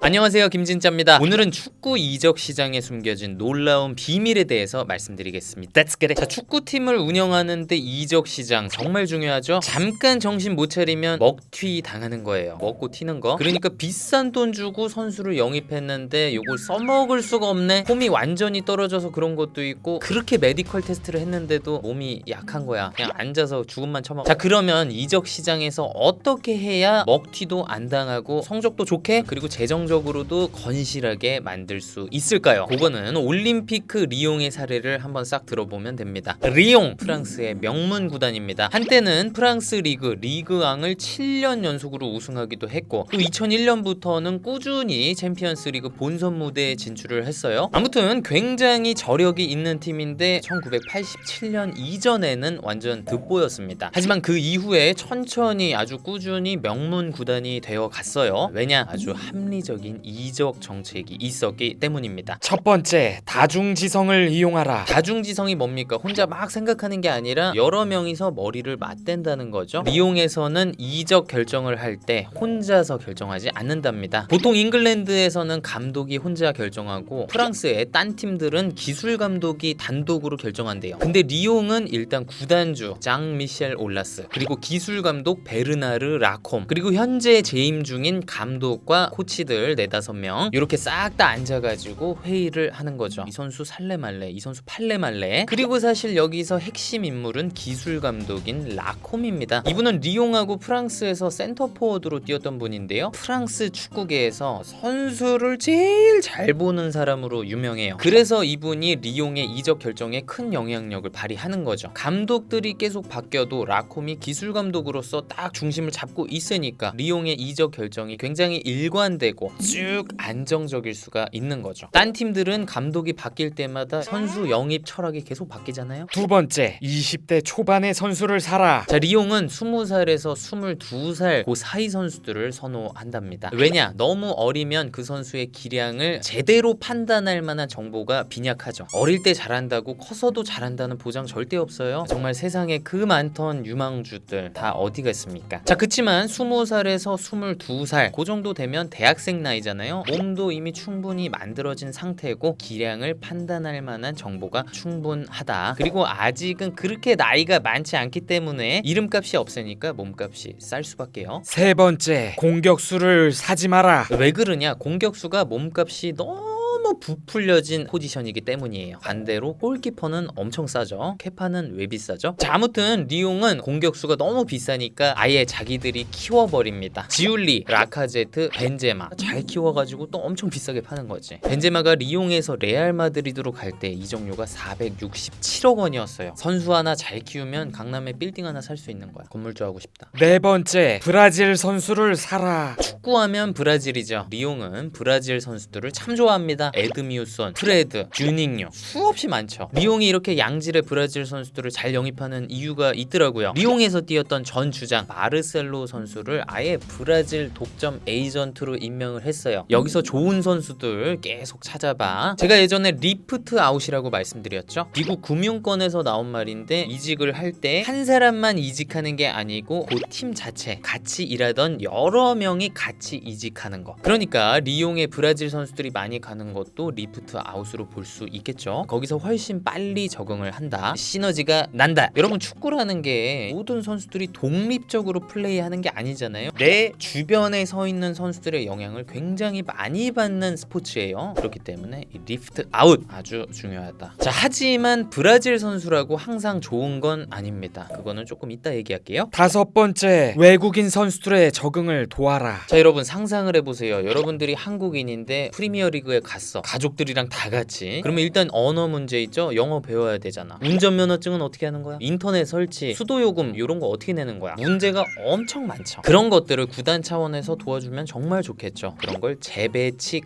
안녕하세요, 김진짜입니다. 오늘은 축구 이적 시장에 숨겨진 놀라운 비밀에 대해서 말씀드리겠습니다. Let's get it. 자, 축구팀을 운영하는데 이적 시장 정말 중요하죠. 잠깐 정신 못 차리면 먹튀 당하는 거예요. 먹고 튀는 거. 그러니까 비싼 돈 주고 선수를 영입했는데 요걸 써먹을 수가 없네. 폼이 완전히 떨어져서 그런 것도 있고, 그렇게 메디컬 테스트를 했는데도 몸이 약한 거야. 그냥 앉아서 죽음만 처먹어. 자, 그러면 이적 시장에서 어떻게 해야 먹튀도 안 당하고 성적도 좋게, 그리고 재정적으로도 건실하게 만들 수 있을까요? 그거는 올림피크 리옹의 사례를 한번 싹 들어보면 됩니다. 리옹, 프랑스의 명문 구단입니다. 한때는 프랑스 리그왕을 7년 연속으로 우승하기도 했고, 또 2001년부터는 꾸준히 챔피언스 리그 본선 무대에 진출을 했어요. 아무튼 굉장히 저력이 있는 팀인데 1987년 이전에는 완전 득보였습니다. 하지만 그 이후에 천천히 아주 꾸준히 명문 구단이 되어 갔어요. 왜냐? 아주 합리적인 이적 정책이 있었기 때문입니다. 첫 번째, 다중지성을 이용하라. 다중지성이 뭡니까? 혼자 막 생각하는 게 아니라 여러 명이서 머리를 맞댄다는 거죠. 리옹에서는 이적 결정을 할 때 혼자서 결정하지 않는답니다. 보통 잉글랜드에서는 감독이 혼자 결정하고, 프랑스의 딴 팀들은 기술 감독이 단독으로 결정한대요. 근데 리옹은 일단 구단주 장 미셸 올라스, 그리고 기술 감독 베르나르 라콤, 그리고 현재 재임 중인 감독과 코치들 4-5명 이렇게 싹 다 앉아가지고 회의를 하는 거죠. 이 선수 살래 말래, 이 선수 팔래 말래. 그리고 사실 여기서 핵심 인물은 기술 감독인 라콤입니다. 이분은 리옹하고 프랑스에서 센터포워드로 뛰었던 분인데요, 프랑스 축구계에서 선수를 제일 잘 보는 사람으로 유명해요. 그래서 이분이 리옹의 이적 결정에 큰 영향력을 발휘하는 거죠. 감독들이 계속 바뀌어도 라콤이 기술 감독으로서 딱 중심을 잡고 있으니까 리옹의 이적 결정이 굉장히 일관되고 쭉 안정적일 수가 있는 거죠. 딴 팀들은 감독이 바뀔 때마다 선수 영입 철학이 계속 바뀌잖아요. 두 번째, 20대 초반의 선수를 사라. 자, 리옹은 20살에서 22살 그 사이 선수들을 선호한답니다. 왜냐? 너무 어리면 그 선수의 기량을 제대로 판단할 만한 정보가 빈약하죠. 어릴 때 잘한다고 커서도 잘한다는 보장 절대 없어요. 정말 세상에 그 많던 유망주들 다 어디 갔습니까? 자, 그치만 20살에서 22살 그 정도 되면 대학생 나이잖아요. 몸도 이미 충분히 만들어진 상태고 기량을 판단할 만한 정보가 충분하다. 그리고 아직은 그렇게 나이가 많지 않기 때문에 이름값이 없으니까 몸값이 쌀 수밖에요. 세 번째, 공격수를 사지 마라. 왜 그러냐? 공격수가 몸값이 너무 부풀려진 포지션이기 때문이에요. 반대로 골키퍼는 엄청 싸죠. 케파는 왜 비싸죠? 자, 아무튼 리옹은 공격수가 너무 비싸니까 아예 자기들이 키워버립니다. 지울리, 라카제트, 벤제마 잘 키워가지고 또 엄청 비싸게 파는 거지. 벤제마가 리옹에서 레알 마드리드로 갈 때 이적료가 467억 원이었어요. 선수 하나 잘 키우면 강남에 빌딩 하나 살 수 있는 거야. 건물주 하고 싶다. 네 번째, 브라질 선수를 사라. 축구하면 브라질이죠. 리옹은 브라질 선수들을 참 좋아합니다. 에드미우손, 프레드, 주닝요 수없이 많죠. 리옹이 이렇게 양질의 브라질 선수들을 잘 영입하는 이유가 있더라고요. 리옹에서 뛰었던 전 주장 마르셀로 선수를 아예 브라질 독점 에이전트로 임명을 했어요. 여기서 좋은 선수들 계속 찾아봐. 제가 예전에 리프트 아웃이라고 말씀드렸죠. 미국 금융권에서 나온 말인데, 이직을 할 때 한 사람만 이직하는 게 아니고 그 팀 자체 같이 일하던 여러 명이 같이 이직하는 거. 그러니까 리옹에 브라질 선수들이 많이 가는 것도 리프트 아웃으로 볼 수 있겠죠. 거기서 훨씬 빨리 적응을 한다. 시너지가 난다. 여러분, 축구라는 게 모든 선수들이 독립적으로 플레이하는 게 아니잖아요. 내 주변에 서 있는 선수들의 영향을 굉장히 많이 받는 스포츠예요. 그렇기 때문에 이 리프트 아웃 아주 중요하다. 자, 하지만 브라질 선수라고 항상 좋은 건 아닙니다. 그거는 조금 이따 얘기할게요. 다섯 번째, 외국인 선수들의 적응을 도와라. 자, 여러분 상상을 해보세요. 여러분들이 한국인인데 프리미어리그에 갔어. 가족들이랑 다 같이. 그러면 일단 언어 문제 있죠. 영어 배워야 되잖아. 운전면허증은 어떻게 하는 거야? 인터넷 설치, 수도요금 이런 거 어떻게 내는 거야? 문제가 엄청 많죠. 그런 것들을 구단 차원에서 도와주면 정말 좋겠죠. 그런 걸 재배치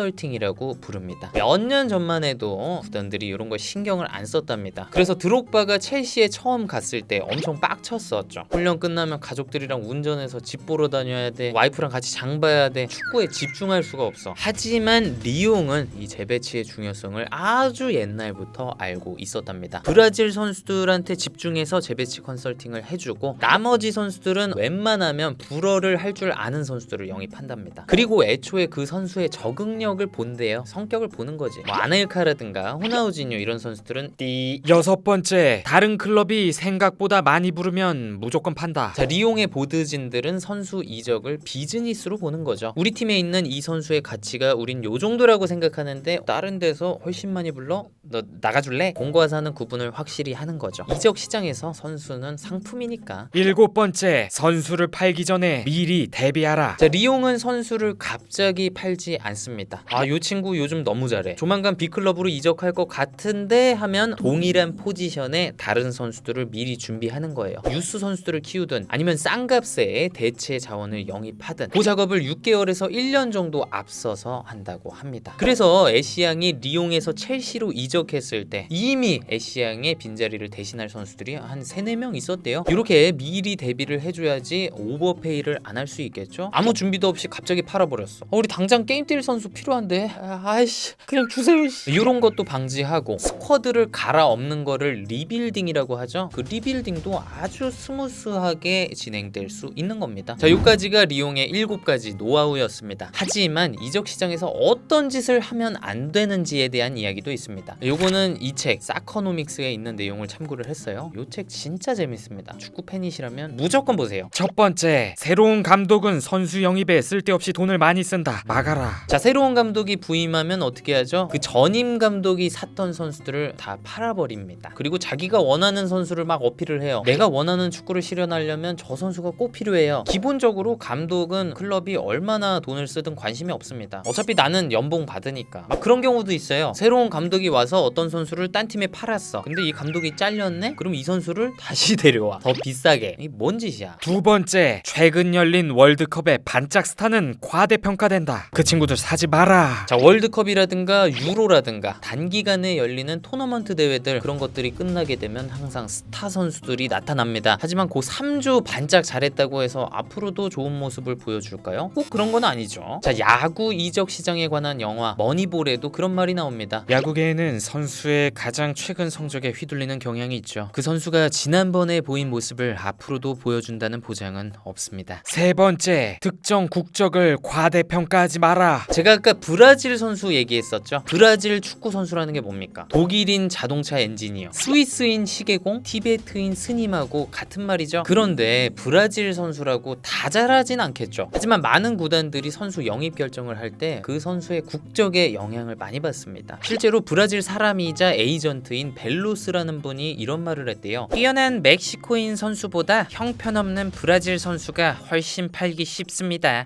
컨설팅이라고 부릅니다. 몇 년 전만 해도 구단들이 이런 거 신경을 안 썼답니다. 그래서 드록바가 첼시에 처음 갔을 때 엄청 빡쳤었죠. 훈련 끝나면 가족들이랑 운전해서 집 보러 다녀야 돼. 와이프랑 같이 장 봐야 돼. 축구에 집중할 수가 없어. 하지만 리옹은 리옹은 이 재배치의 중요성을 아주 옛날부터 알고 있었답니다. 브라질 선수들한테 집중해서 재배치 컨설팅을 해주고 나머지 선수들은 웬만하면 불어를 할 줄 아는 선수들을 영입한답니다. 그리고 애초에 그 선수의 적응력을 본대요. 성격을 보는 거지. 뭐 아넬카라든가 호나우지뉴 이런 선수들은 띠. 6번째, 다른 클럽이 생각보다 많이 부르면 무조건 판다. 자, 리옹의 보드진들은 선수 이적을 비즈니스로 보는 거죠. 우리 팀에 있는 이 선수의 가치가 우린 요 정도라고 생각하는데 다른 데서 훨씬 많이 불러? 너 나가줄래? 공과 사는 구분을 확실히 하는 거죠. 이적 시장에서 선수는 상품이니까. 7번째, 선수를 팔기 전에 미리 대비하라. 자, 리옹은 선수를 갑자기 팔지 않습니다. 요 친구 요즘 너무 잘해. 조만간 B클럽으로 이적할 것 같은데 하면 동일한 포지션에 다른 선수들을 미리 준비하는 거예요. 유스 선수들을 키우든 아니면 싼 값에 대체 자원을 영입하든 그 작업을 6개월에서 1년 정도 앞서서 한다고 합니다. 그래서 애쉬양이 리옹에서 첼시로 이적했을 때 이미 애쉬양의 빈자리를 대신할 선수들이 한 3-4명 있었대요. 이렇게 미리 대비를 해줘야지 오버페이를 안 할 수 있겠죠. 아무 준비도 없이 갑자기 팔아버렸어. 우리 당장 게임 뛸 선수 필요한데 아이씨 그냥 주세요. 이런 것도 방지하고 스쿼드를 갈아엎는 거를 리빌딩이라고 하죠. 그 리빌딩도 아주 스무스하게 진행될 수 있는 겁니다. 자, 여기까지가 리옹의 7가지 노하우였습니다. 하지만 이적 시장에서 어떤 짓을 하면 안 되는지에 대한 이야기도 있습니다. 요거는 이 책 사커노믹스에 있는 내용을 참고를 했어요. 요 책 진짜 재밌습니다. 축구 팬이시라면 무조건 보세요. 첫 번째, 새로운 감독은 선수 영입에 쓸데없이 돈을 많이 쓴다. 막아라. 자, 새로운 감독이 부임하면 어떻게 하죠? 그 전임 감독이 샀던 선수들을 다 팔아버립니다. 그리고 자기가 원하는 선수를 막 어필을 해요. 내가 원하는 축구를 실현하려면 저 선수가 꼭 필요해요. 기본적으로 감독은 클럽이 얼마나 돈을 쓰든 관심이 없습니다. 어차피 나는 연봉 받으니까. 막 그런 경우도 있어요. 새로운 감독이 와서 어떤 선수를 딴 팀에 팔았어. 근데 이 감독이 잘렸네? 그럼 이 선수를 다시 데려와. 더 비싸게. 이게 뭔 짓이야? 두 번째, 최근 열린 월드컵의 반짝 스타는 과대평가된다. 그 친구들 사지 마라. 자, 월드컵이라든가 유로라든가 단기간에 열리는 토너먼트 대회들 그런 것들이 끝나게 되면 항상 스타 선수들이 나타납니다. 하지만 그 3주 반짝 잘했다고 해서 앞으로도 좋은 모습을 보여줄까요? 꼭 그런 건 아니죠. 자, 야구 이적 시장에 관한 영화 머니볼에도 그런 말이 나옵니다. 야구계에는 선수의 가장 최근 성적에 휘둘리는 경향이 있죠. 그 선수가 지난번에 보인 모습을 앞으로도 보여준다는 보장은 없습니다. 세 번째, 특정 국적을 과대평가하지 마라. 제가 아까 브라질 선수 얘기했었죠. 브라질 축구 선수라는 게 뭡니까? 독일인 자동차 엔지니어, 스위스인 시계공, 티베트인 스님하고 같은 말이죠. 그런데 브라질 선수라고 다 잘하진 않겠죠. 하지만 많은 구단들이 선수 영입 결정을 할 때 그 선수의 국적에 영향을 많이 받습니다. 실제로 브라질 사람이자 에이전트인 벨로스라는 분이 이런 말을 했대요. 뛰어난 멕시코인 선수보다 형편없는 브라질 선수가 훨씬 팔기 쉽습니다.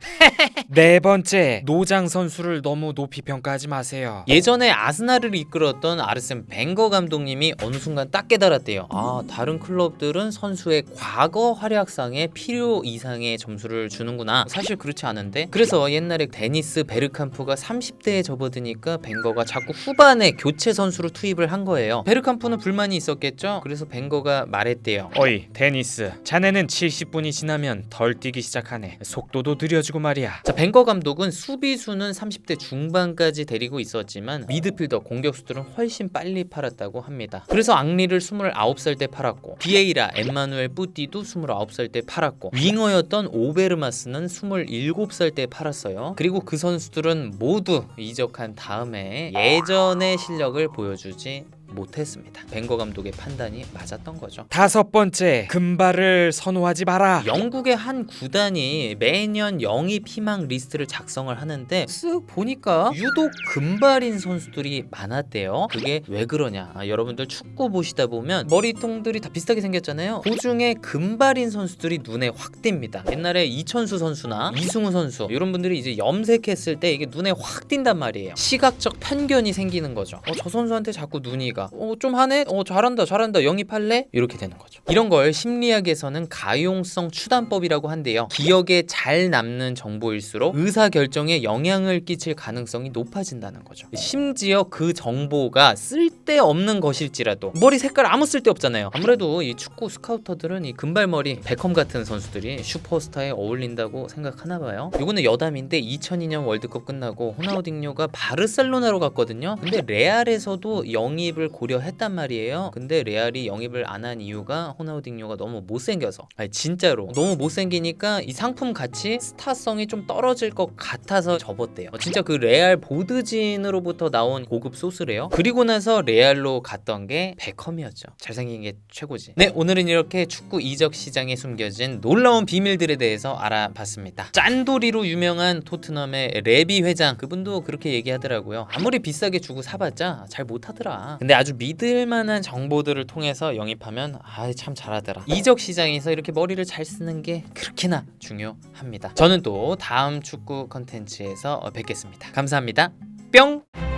네 번째, 노장 선수를 너무 높이 평가하지 마세요. 예전에 아스날을 이끌었던 아르센 벵거 감독님이 어느 순간 딱 깨달았대요. 다른 클럽들은 선수의 과거 활약상에 필요 이상의 점수를 주는구나. 사실 그렇지 않은데. 그래서 옛날에 데니스 베르캄프가 30대에 접어드니까 벵거가 자꾸 후반에 교체 선수로 투입을 한 거예요. 베르캄프는 불만이 있었겠죠. 그래서 벵거가 말했대요. 어이, 데니스, 자네는 70분이 지나면 덜 뛰기 시작하네. 속도도 느려지고 말이야. 자, 벵거 감독은 수비수는 30대 중반까지 데리고 있었지만 미드필더 공격수들은 훨씬 빨리 팔았다고 합니다. 그래서 앙리를 29살 때 팔았고 비에이라, 엠마누엘 뿌띠도 29살 때 팔았고 윙어였던 오베르마스는 27살 때 팔았어요. 그리고 그 선수들은 모두 이적한 다음에 예전의 실력을 보여주지 못했습니다. 벵거 감독의 판단이 맞았던 거죠. 다섯 번째, 금발을 선호하지 마라. 영국의 한 구단이 매년 영입 희망 리스트를 작성을 하는데 쓱 보니까 유독 금발인 선수들이 많았대요. 그게 왜 그러냐? 여러분들 축구 보시다 보면 머리통들이 다 비슷하게 생겼잖아요. 그 중에 금발인 선수들이 눈에 확 띕니다. 옛날에 이천수 선수나 이승우 선수 이런 분들이 이제 염색했을 때 이게 눈에 확 띈단 말이에요. 시각적 편견이 생기는 거죠. 저 선수한테 자꾸 눈이 가. 보니까 좀 하네? 잘한다 영입할래? 이렇게 되는 거죠. 이런 걸 심리학에서는 가용성 추단법이라고 한대요. 기억에 잘 남는 정보일수록 의사결정에 영향을 끼칠 가능성이 높아진다는 거죠. 심지어 그 정보가 쓸데없는 것일지라도 머리 색깔 아무 쓸데없잖아요. 아무래도 이 축구 스카우터들은 이 금발머리 베컴 같은 선수들이 슈퍼스타에 어울린다고 생각하나 봐요. 이거는 여담인데 2002년 월드컵 끝나고 호나우딩요가 바르셀로나로 갔거든요. 근데 레알에서도 영입을 고려했단 말이에요. 근데 레알이 영입을 안 한 이유가 호나우딩요가 너무 못생겨서, 아니 진짜로 너무 못생기니까 이 상품 가치 스타성이 좀 떨어질 것 같아서 접었대요. 진짜 그 레알 보드진으로부터 나온 고급 소스래요. 그리고 나서 레알로 갔던 게 베컴이었죠. 잘생긴 게 최고지. 네, 오늘은 이렇게 축구 이적 시장에 숨겨진 놀라운 비밀들에 대해서 알아봤습니다. 짠돌이로 유명한 토트넘의 레비 회장, 그분도 그렇게 얘기하더라고요. 아무리 비싸게 주고 사봤자 잘 못하더라. 근데 아주 믿을만한 정보들을 통해서 영입하면 참 잘하더라. 이적 시장에서 이렇게 머리를 잘 쓰는 게 그렇게나 중요합니다. 저는 또 다음 축구 컨텐츠에서 뵙겠습니다. 감사합니다. 뿅!